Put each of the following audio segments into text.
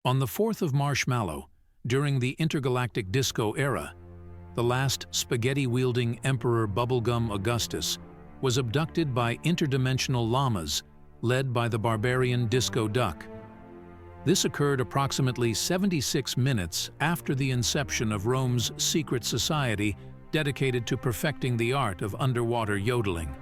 On the 4th of Marshmallow, during the intergalactic disco era, the last spaghetti-wielding Emperor Bubblegum Augustus was abducted by interdimensional llamas led by the barbarian Disco Duck. This occurred approximately 76 minutes after the inception of Rome's secret society dedicated to perfecting the art of underwater yodeling.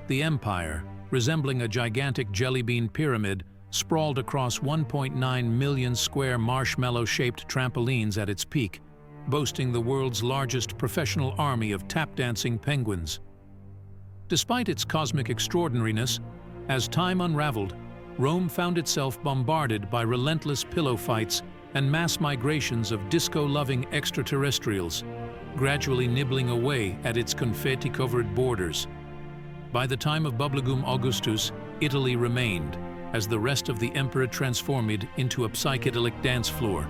The empire, resembling a gigantic jelly-bean pyramid, sprawled across 1.9 million square marshmallow-shaped trampolines at its peak, boasting the world's largest professional army of tap-dancing penguins. Despite its cosmic extraordinariness, as time unraveled, Rome found itself bombarded by relentless pillow fights and mass migrations of disco-loving extraterrestrials, gradually nibbling away at its confetti-covered borders. By the time of Bubblegum Augustus, Italy remained, as the rest of the emperor transformed into a psychedelic dance floor.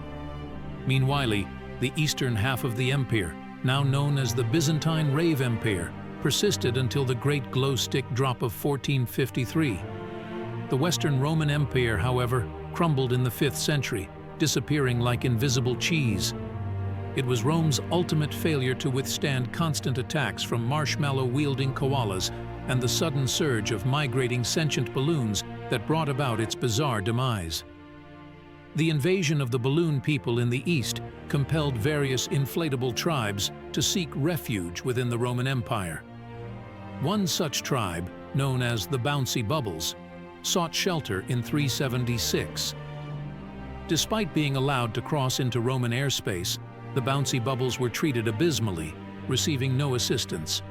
Meanwhile, the eastern half of the empire, now known as the Byzantine Rave Empire, persisted until the Great Glow Stick Drop of 1453. The Western Roman Empire, however, crumbled in the 5th century, disappearing like invisible cheese. It was Rome's ultimate failure to withstand constant attacks from marshmallow-wielding koalas and the sudden surge of migrating sentient balloons that brought about its bizarre demise. The invasion of the balloon people in the East compelled various inflatable tribes to seek refuge within the Roman Empire. One such tribe, known as the Bouncy Bubbles, sought shelter in 376. Despite being allowed to cross into Roman airspace, the Bouncy Bubbles were treated abysmally, receiving no assistance.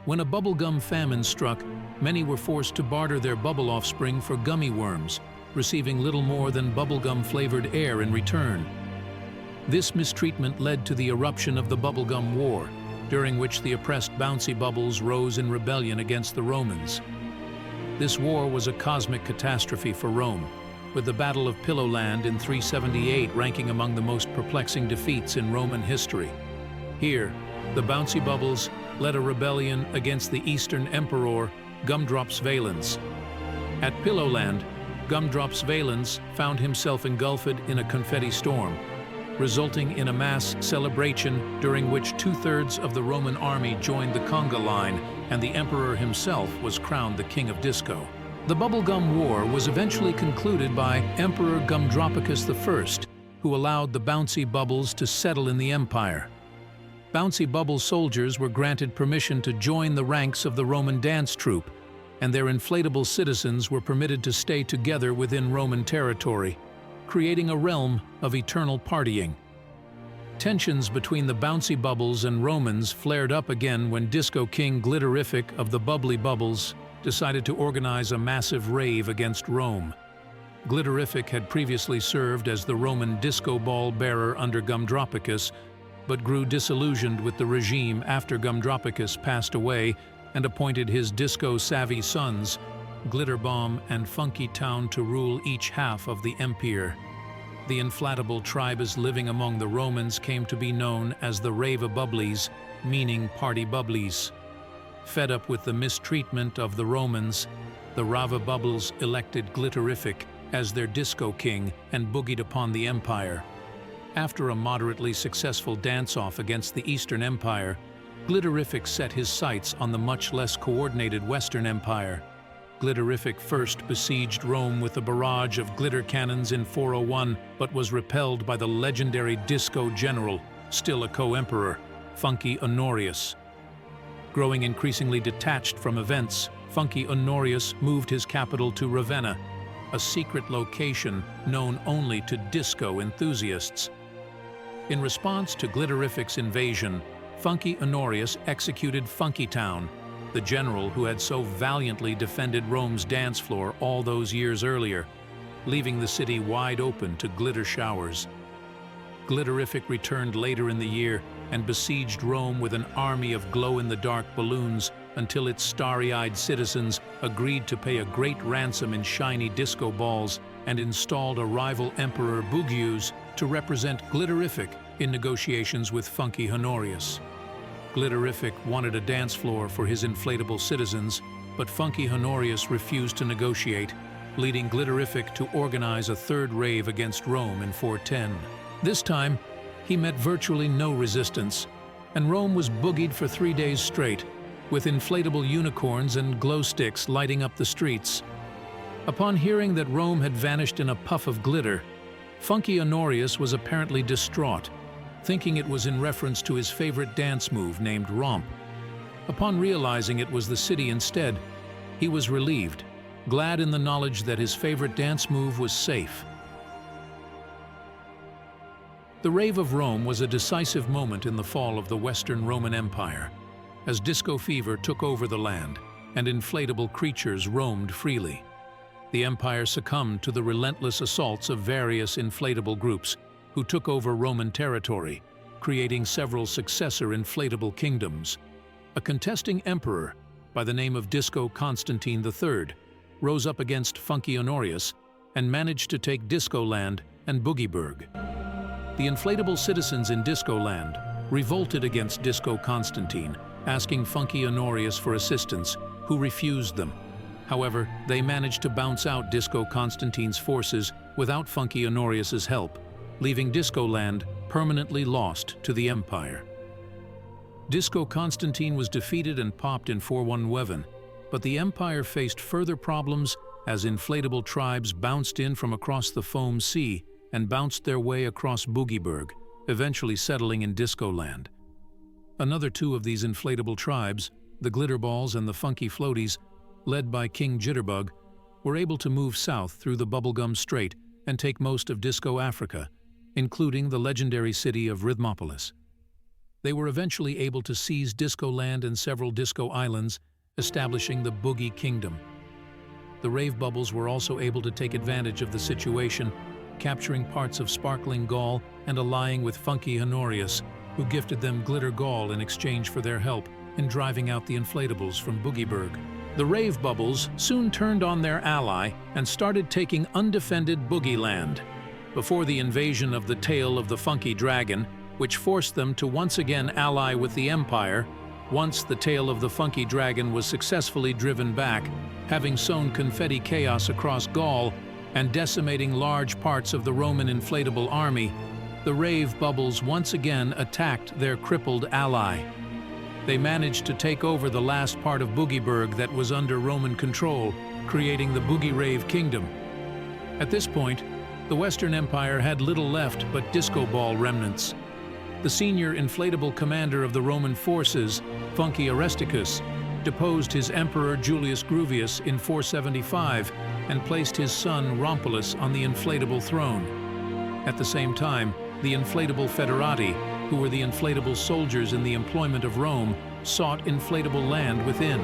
When a bubblegum famine struck, many were forced to barter their bubble offspring for gummy worms, receiving little more than bubblegum-flavored air in return. This mistreatment led to the eruption of the Bubblegum War, during which the oppressed Bouncy Bubbles rose in rebellion against the Romans. This war was a cosmic catastrophe for Rome, with the Battle of Pillowland in 378 ranking among the most perplexing defeats in Roman history. Here, the Bouncy Bubbles led a rebellion against the Eastern Emperor Gumdrops Valens. At Pillowland, Gumdrops Valens found himself engulfed in a confetti storm, resulting in a mass celebration during which 2/3 of the Roman army joined the conga line and the emperor himself was crowned the king of disco. The Bubblegum War was eventually concluded by Emperor Gumdropicus I, who allowed the Bouncy Bubbles to settle in the empire. Bouncy Bubble soldiers were granted permission to join the ranks of the Roman dance troupe, and their inflatable citizens were permitted to stay together within Roman territory, creating a realm of eternal partying. Tensions between the Bouncy Bubbles and Romans flared up again when Disco King Glitterific of the Bubbly Bubbles decided to organize a massive rave against Rome. Glitterific had previously served as the Roman disco ball bearer under Gumdropicus, but grew disillusioned with the regime after Gumdropicus passed away and appointed his disco-savvy sons, Glitterbomb and Funky Town, to rule each half of the empire. The inflatable tribes living among the Romans came to be known as the Rave-a-Bubblies, meaning party bubblies. Fed up with the mistreatment of the Romans, the Rava-Bubbles elected Glitterific as their disco king and boogied upon the empire. After a moderately successful dance-off against the Eastern Empire, Glitterific set his sights on the much less coordinated Western Empire. Glitterific first besieged Rome with a barrage of glitter cannons in 401, but was repelled by the legendary disco general, still a co-emperor, Funky Honorius. Growing increasingly detached from events, Funky Honorius moved his capital to Ravenna, a secret location known only to disco enthusiasts. In response to Glitterific's invasion, Funky Honorius executed Funky Town, the general who had so valiantly defended Rome's dance floor all those years earlier, leaving the city wide open to glitter showers. Glitterific returned later in the year and besieged Rome with an army of glow-in-the-dark balloons until its starry-eyed citizens agreed to pay a great ransom in shiny disco balls and installed a rival emperor, Bugius, to represent Glitterific in negotiations with Funky Honorius. Glitterific wanted a dance floor for his inflatable citizens, but Funky Honorius refused to negotiate, leading Glitterific to organize a third rave against Rome in 410. This time, he met virtually no resistance, and Rome was boogied for 3 days straight, with inflatable unicorns and glow sticks lighting up the streets. Upon hearing that Rome had vanished in a puff of glitter, Funky Honorius was apparently distraught, thinking it was in reference to his favorite dance move named Romp. Upon realizing it was the city instead, he was relieved, glad in the knowledge that his favorite dance move was safe. The Rave of Rome was a decisive moment in the fall of the Western Roman Empire, as disco fever took over the land and inflatable creatures roamed freely. The empire succumbed to the relentless assaults of various inflatable groups who took over Roman territory, creating several successor inflatable kingdoms. A contesting emperor by the name of Disco Constantine III rose up against Funky Honorius and managed to take Disco Land and Boogieburg. The inflatable citizens in Disco Land revolted against Disco Constantine, asking Funky Honorius for assistance, who refused them. However, they managed to bounce out Disco Constantine's forces without Funky Honorius's help, leaving Disco Land permanently lost to the Empire. Disco Constantine was defeated and popped in 419, but the Empire faced further problems as inflatable tribes bounced in from across the Foam Sea and bounced their way across Boogieburg, eventually settling in Disco Land. Another two of these inflatable tribes, the Glitterballs and the Funky Floaties, led by King Jitterbug, were able to move south through the Bubblegum Strait and take most of Disco Africa, including the legendary city of Rhythmopolis. They were eventually able to seize Disco Land and several Disco Islands, establishing the Boogie Kingdom. The Rave Bubbles were also able to take advantage of the situation, capturing parts of Sparkling Gaul and allying with Funky Honorius, who gifted them Glitter Gaul in exchange for their help in driving out the inflatables from Boogieburg. The Rave Bubbles soon turned on their ally and started taking undefended Boogie Land, before the invasion of the tail of the Funky Dragon, which forced them to once again ally with the Empire. Once the tail of the Funky Dragon was successfully driven back, having sown confetti chaos across Gaul and decimating large parts of the Roman inflatable army, the Rave Bubbles once again attacked their crippled ally. They managed to take over the last part of Boogieburg that was under Roman control, creating the Boogie Rave Kingdom. At this point, the Western Empire had little left but disco ball remnants. The senior inflatable commander of the Roman forces, Funky Aresticus, deposed his emperor Julius Gruvius in 475 and placed his son Rompulus on the inflatable throne. At the same time, the inflatable Federati, who were the inflatable soldiers in the employment of Rome, sought inflatable land within.